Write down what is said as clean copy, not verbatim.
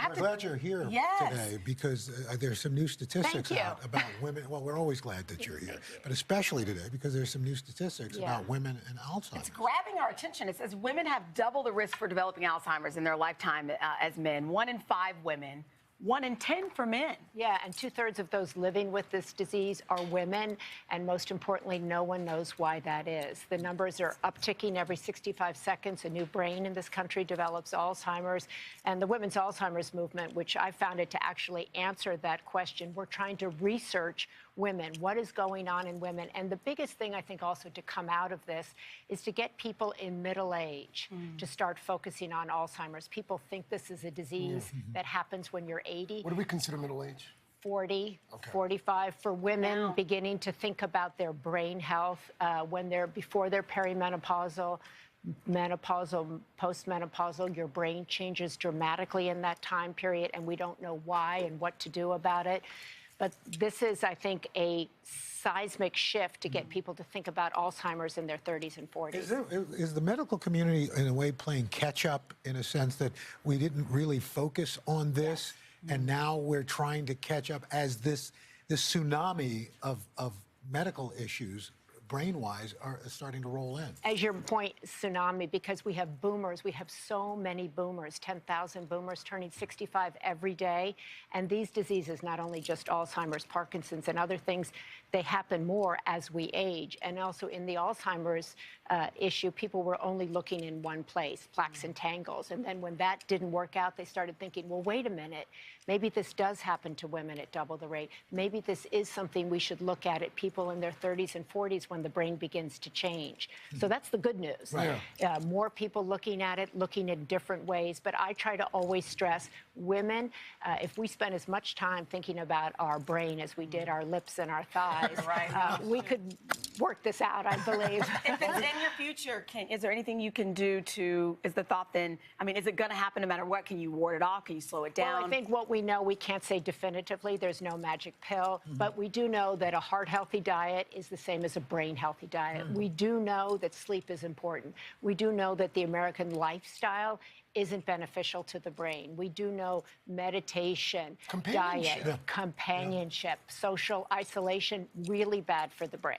I'm glad you're here today because there's some new statistics out about women. Well, we're always glad that you're here, but especially today because there's some new statistics about women and Alzheimer's. It's grabbing our attention. It says women have double the risk for developing Alzheimer's in their lifetime as men. 1 in 5 women. 1 in 10 for men. Yeah, and 2/3 of those living with this disease are women, and most importantly, no one knows why that is. The numbers are upticking every 65 seconds. A new brain in this country develops Alzheimer's, and the Women's Alzheimer's Movement, which I founded to actually answer that question. We're trying to research women, what is going on in women, and the biggest thing I think also to come out of this is to get people in middle age to start focusing on Alzheimer's. People think this is a disease that happens when you're 80. What do we consider middle age? 40, 45 for women, beginning to think about their brain health when they're before they're perimenopausal, menopausal, postmenopausal. Your brain changes dramatically in that time period, and we don't know why and what to do about it. But this is, I think, a seismic shift to get people to think about Alzheimer's in their 30s and 40s. Is the medical community, in a way, playing catch-up in a sense that we didn't really focus on this, and now we're trying to catch up as this tsunami of medical issues, brain-wise, are starting to roll in? As your point, tsunami, because we have boomers. We have so many boomers, 10,000 boomers turning 65 every day. And these diseases, not only just Alzheimer's, Parkinson's, and other things, they happen more as we age. And also in the Alzheimer's issue, people were only looking in one place, plaques and tangles. And then when that didn't work out, they started thinking, well, wait a minute, maybe this does happen to women at double the rate. Maybe this is something we should look at people in their 30s and 40s when the brain begins to change. So that's the good news. Right. More people looking at it, looking in different ways. But I try to always stress women, if we spend as much time thinking about our brain as we did our lips and our thighs, we could work this out, I believe. If it's in your future, is there anything you can do to, is the thought then, I mean, is it going to happen no matter what? Can you ward it off? Can you slow it down? Well, I think what we know, we can't say definitively. There's no magic pill. But we do know that a heart-healthy diet is the same as a brain-healthy diet. We do know that sleep is important. We do know that the American lifestyle isn't beneficial to the brain. We do know meditation, diet, companionship, social isolation, really bad for the brain.